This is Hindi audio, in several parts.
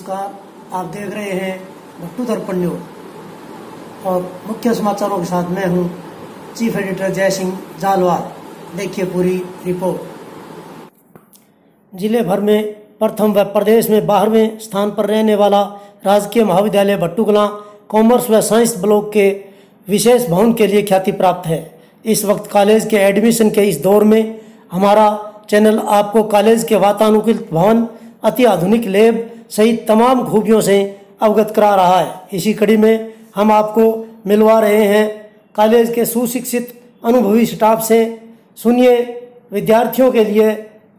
नमस्कार। आप देख रहे हैं भट्टू दर्पण न्यूज और मुख्य समाचारों के साथ मैं हूं चीफ एडिटर जय सिंह जालवाल। देखिए पूरी रिपोर्ट। जिले भर में प्रथम व प्रदेश में 12वें स्थान पर रहने वाला राजकीय महाविद्यालय भट्टू कलां कॉमर्स व साइंस ब्लॉक के विशेष भवन के लिए ख्याति प्राप्त है। इस वक्त कॉलेज के एडमिशन के इस दौर में हमारा चैनल आपको कॉलेज के वातानुकूलित भवन, अति आधुनिक लैब सहित तमाम खूबियों से अवगत करा रहा है। इसी कड़ी में हम आपको मिलवा रहे हैं कॉलेज के सुशिक्षित अनुभवी स्टाफ से। सुनिए विद्यार्थियों के लिए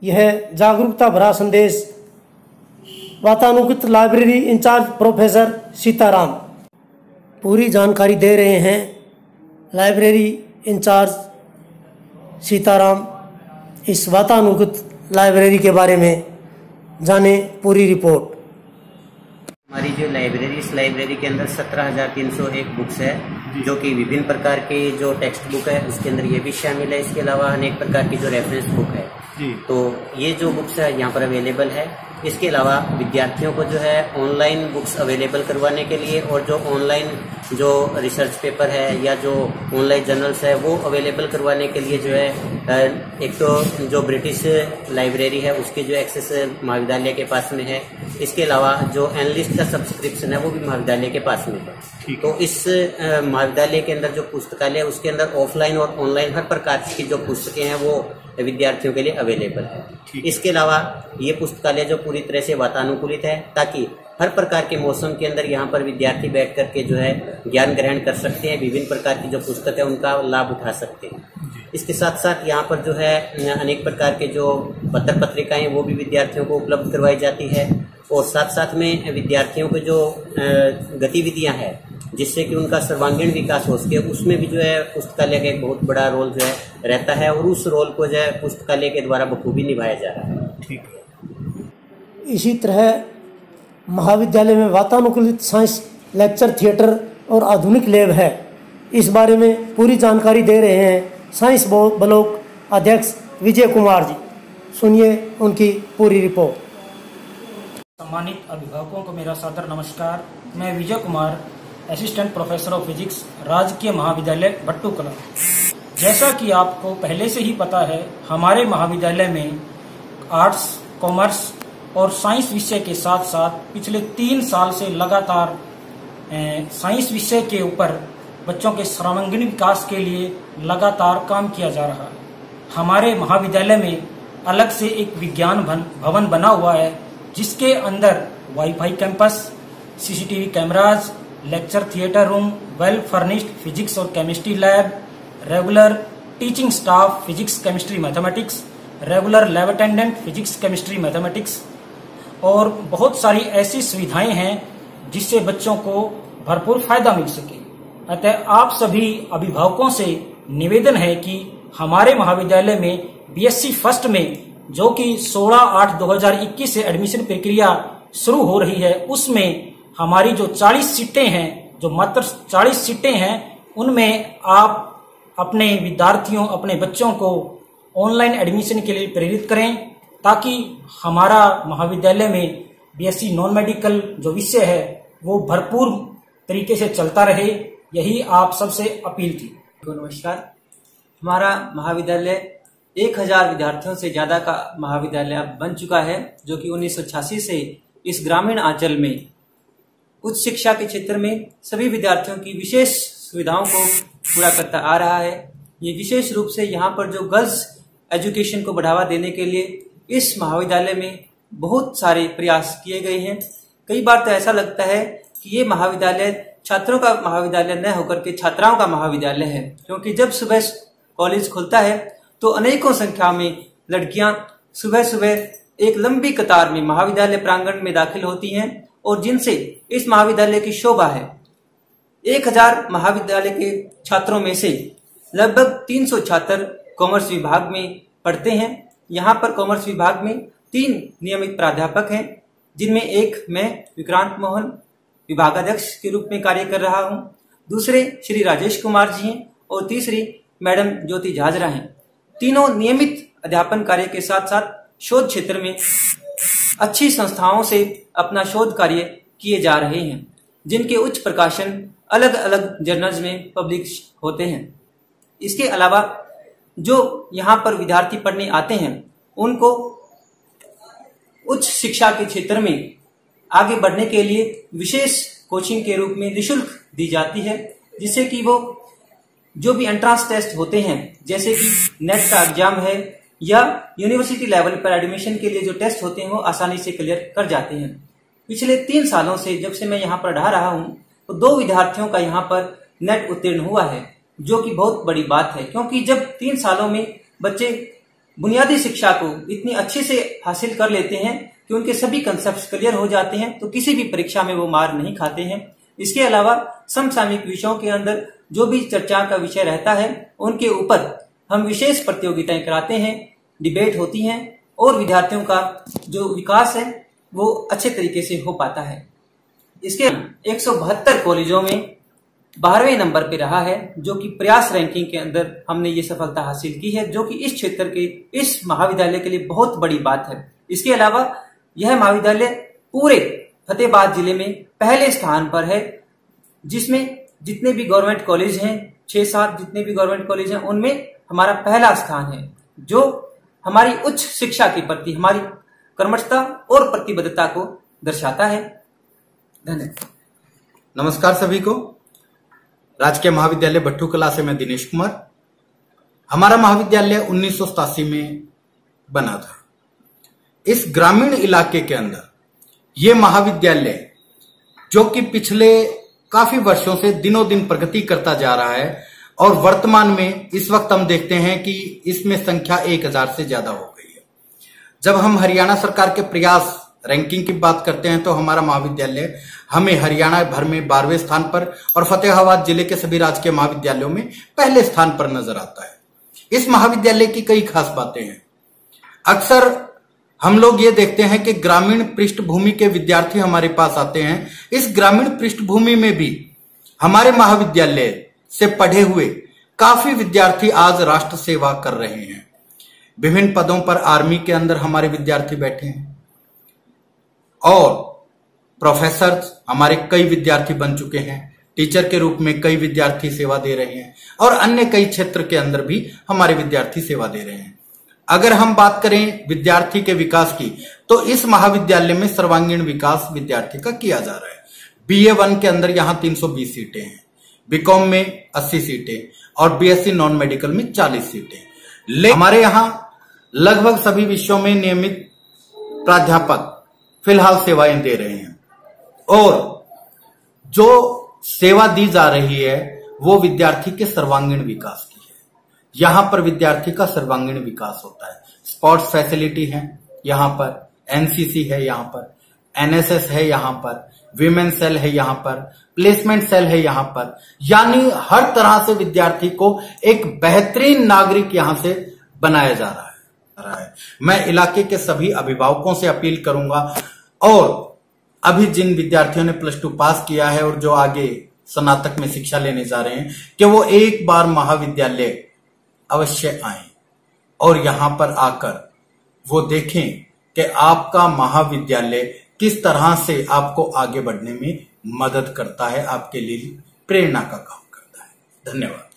यह जागरूकता भरा संदेश। वातानुकूलित लाइब्रेरी इंचार्ज प्रोफेसर सीताराम पूरी जानकारी दे रहे हैं। लाइब्रेरी इंचार्ज सीताराम इस वातानुकूलित लाइब्रेरी के बारे में जाने पूरी रिपोर्ट। हमारी जो लाइब्रेरी, इस लाइब्रेरी के अंदर 17,301 बुक्स है, जो कि विभिन्न प्रकार के जो टेक्स्ट बुक है उसके अंदर ये भी शामिल है। इसके अलावा अनेक प्रकार की जो रेफरेंस बुक है तो ये जो बुक्स है यहाँ पर अवेलेबल है। इसके अलावा विद्यार्थियों को जो है ऑनलाइन बुक्स अवेलेबल करवाने के लिए और जो ऑनलाइन जो रिसर्च पेपर है या जो ऑनलाइन जर्नल्स है वो अवेलेबल करवाने के लिए जो है एक तो जो ब्रिटिश लाइब्रेरी है उसकी जो एक्सेस महाविद्यालय के पास में है। इसके अलावा जो एनालिस्ट का सब्सक्रिप्शन है वो भी महाविद्यालय के पास में है। तो इस महाविद्यालय के अंदर जो पुस्तकालय है उसके अंदर ऑफलाइन और ऑनलाइन हर प्रकार की जो पुस्तकें हैं वो विद्यार्थियों के लिए अवेलेबल है। इसके अलावा ये पुस्तकालय जो पूरी तरह से वातानुकूलित है ताकि हर प्रकार के मौसम के अंदर यहाँ पर विद्यार्थी बैठ करके जो है ज्ञान ग्रहण कर सकते हैं, विभिन्न प्रकार की जो पुस्तक है उनका लाभ उठा सकते हैं। इसके साथ साथ यहाँ पर जो है अनेक प्रकार के जो पत्र पत्रिकाएं वो भी विद्यार्थियों को उपलब्ध करवाई जाती है और साथ साथ में विद्यार्थियों को जो गतिविधियां हैं जिससे कि उनका सर्वांगीण विकास हो सके, उसमें भी जो है पुस्तकालय का एक बहुत बड़ा रोल जो है रहता है और उस रोल को जो है पुस्तकालय के द्वारा बखूबी निभाया जा रहा है। ठीक है। इसी तरह महाविद्यालय में वातानुकूलित साइंस लेक्चर थिएटर और आधुनिक लैब है। इस बारे में पूरी जानकारी दे रहे हैं साइंस ब्लॉक अध्यक्ष विजय कुमार जी। सुनिए उनकी पूरी रिपोर्ट। सम्मानित अभिभावकों को मेरा सादर नमस्कार। मैं Vijay Kumar, assistant professor of physics, राजकीय महाविद्यालय भट्टू कलां। जैसा कि आपको पहले से ही पता है, हमारे महाविद्यालय में आर्ट्स, कॉमर्स और साइंस विषय के साथ साथ पिछले 3 साल से लगातार साइंस विषय के ऊपर बच्चों के सर्वांगीण विकास के लिए लगातार काम किया जा रहा है। हमारे महाविद्यालय में अलग से एक विज्ञान भवन बना हुआ है जिसके अंदर WiFi campus, CCTV cameras, lecture theatre room, well furnished physics और chemistry lab, regular teaching staff physics, chemistry, mathematics, regular lab attendant physics, chemistry, mathematics और बहुत सारी ऐसी सुविधाएं हैं जिससे बच्चों को भरपूर फायदा मिल सके। अतः आप सभी अभिभावकों से निवेदन है कि हमारे महाविद्यालय में बीएससी फर्स्ट में जो कि 16/8/2021 से एडमिशन प्रक्रिया शुरू हो रही है, उसमें हमारी जो 40 सीटें हैं, जो मात्र 40 सीटें हैं, उनमें आप अपने विद्यार्थियों, अपने बच्चों को ऑनलाइन एडमिशन के लिए प्रेरित करें ताकि हमारा महाविद्यालय में बीएससी नॉन मेडिकल जो विषय है वो भरपूर तरीके से चलता रहे। यही आप सबसे अपील थी। नमस्कार। हमारा महाविद्यालय 1000 विद्यार्थियों से ज्यादा का महाविद्यालय अब बन चुका है, जो कि 1986 से इस ग्रामीण अंचल में उच्च शिक्षा के क्षेत्र में सभी विद्यार्थियों की विशेष सुविधाओं को पूरा करता आ रहा है। ये विशेष रूप से यहाँ पर जो गर्ल्स एजुकेशन को बढ़ावा देने के लिए इस महाविद्यालय में बहुत सारे प्रयास किए गए हैं। कई बार तो ऐसा लगता है कि ये महाविद्यालय छात्रों का महाविद्यालय न होकर के छात्राओं का महाविद्यालय है, क्योंकि जब सुबह कॉलेज खुलता है तो अनेकों संख्या में लड़कियां सुबह सुबह एक लंबी कतार में महाविद्यालय प्रांगण में दाखिल होती हैं और जिनसे इस महाविद्यालय की शोभा है। 1000 महाविद्यालय के छात्रों में से लगभग 300 छात्र कॉमर्स विभाग में पढ़ते हैं। यहाँ पर कॉमर्स विभाग में 3 नियमित प्राध्यापक हैं, जिनमें एक मैं विक्रांत मोहन विभागाध्यक्ष के रूप में कार्य कर रहा हूँ, दूसरे श्री राजेश कुमार जी हैं और तीसरी मैडम ज्योति झाजरा हैं। तीनों नियमित अध्यापन कार्य के साथ साथ शोध क्षेत्र में अच्छी संस्थाओं से अपना शोध कार्य किए जा रहे हैं, जिनके उच्च प्रकाशन अलग अलग जर्नल्स में पब्लिश होते हैं। इसके अलावा जो यहाँ पर विद्यार्थी पढ़ने आते हैं उनको उच्च शिक्षा के क्षेत्र में आगे बढ़ने के लिए विशेष कोचिंग के रूप में निःशुल्क दी जाती है, जिससे कि वो जो भी एंट्रेंस टेस्ट होते हैं, जैसे कि नेट का एग्जाम है या यूनिवर्सिटी लेवल पर एडमिशन के लिए जो टेस्ट होते हैं, वो आसानी से क्लियर कर जाते हैं। पिछले 3 सालों से जब से मैं यहाँ पढ़ा रहा हूँ तो 2 विद्यार्थियों का यहाँ पर नेट उत्तीर्ण हुआ है, जो कि बहुत बड़ी बात है, क्योंकि जब 3 सालों में बच्चे बुनियादी शिक्षा को इतनी अच्छे से हासिल कर लेते हैं कि उनके सभी कंसेप्ट क्लियर हो जाते हैं, तो किसी भी परीक्षा में वो मार नहीं खाते हैं। इसके अलावा समसामयिक विषयों के अंदर जो भी चर्चा का विषय रहता है उनके ऊपर हम विशेष प्रतियोगिताएं कराते हैं, डिबेट होती हैं और विद्यार्थियों का जो विकास है वो अच्छे तरीके से हो पाता है। इसके 172 कॉलेजों में 12वें नंबर पे रहा है, जो कि प्रयास रैंकिंग के अंदर हमने ये सफलता हासिल की है, जो कि इस क्षेत्र के इस महाविद्यालय के लिए बहुत बड़ी बात है। इसके अलावा यह महाविद्यालय पूरे फतेहाबाद जिले में पहले स्थान पर है, जिसमें जितने भी गवर्नमेंट कॉलेज हैं, 6-7 जितने भी गवर्नमेंट कॉलेज हैं, उनमें हमारा पहला स्थान है, जो हमारी उच्च शिक्षा के प्रति हमारी कर्मठता और प्रतिबद्धता को दर्शाता है। धन्यवाद। नमस्कार सभी को। राजकीय महाविद्यालय भट्टूकला से मैं दिनेश कुमार। हमारा महाविद्यालय 1987 में बना था। इस ग्रामीण इलाके के अंदर ये महाविद्यालय, जो कि पिछले काफी वर्षों से दिनों दिन प्रगति करता जा रहा है, और वर्तमान में इस वक्त हम देखते हैं कि इसमें संख्या 1000 से ज्यादा हो गई है। जब हम हरियाणा सरकार के प्रयास रैंकिंग की बात करते हैं तो हमारा महाविद्यालय हमें हरियाणा भर में 12वें स्थान पर और फतेहाबाद जिले के सभी राजकीय महाविद्यालयों में पहले स्थान पर नजर आता है। इस महाविद्यालय की कई खास बातें हैं। अक्सर हम लोग ये देखते हैं कि ग्रामीण पृष्ठभूमि के विद्यार्थी हमारे पास आते हैं। इस ग्रामीण पृष्ठभूमि में भी हमारे महाविद्यालय से पढ़े हुए काफी विद्यार्थी आज राष्ट्र सेवा कर रहे हैं। विभिन्न पदों पर आर्मी के अंदर हमारे विद्यार्थी बैठे हैं और प्रोफेसर हमारे कई विद्यार्थी बन चुके हैं। टीचर के रूप में कई विद्यार्थी सेवा दे रहे हैं और अन्य कई क्षेत्र के अंदर भी हमारे विद्यार्थी सेवा दे रहे हैं। अगर हम बात करें विद्यार्थी के विकास की, तो इस महाविद्यालय में सर्वांगीण विकास विद्यार्थी का किया जा रहा है। BA 1 के अंदर यहाँ 320 सीटें हैं, बीकॉम में 80 सीटें और BSc नॉन मेडिकल में 40 सीटें। हमारे यहाँ लगभग सभी विषयों में नियमित प्राध्यापक फिलहाल सेवाएं दे रहे हैं और जो सेवा दी जा रही है वो विद्यार्थी के सर्वांगीण विकास की है। यहां पर विद्यार्थी का सर्वांगीण विकास होता है। स्पोर्ट्स फैसिलिटी है यहाँ पर, NCC है यहाँ पर, NSS है यहाँ पर, विमेन सेल है यहाँ पर, प्लेसमेंट सेल है यहाँ पर, यानी हर तरह से विद्यार्थी को एक बेहतरीन नागरिक यहां से बनाया जा रहा है। मैं इलाके के सभी अभिभावकों से अपील करूंगा और अभी जिन विद्यार्थियों ने +2 पास किया है और जो आगे स्नातक में शिक्षा लेने जा रहे हैं कि वो एक बार महाविद्यालय अवश्य आएं और यहां पर आकर वो देखें कि आपका महाविद्यालय किस तरह से आपको आगे बढ़ने में मदद करता है, आपके लिए प्रेरणा का काम करता है। धन्यवाद।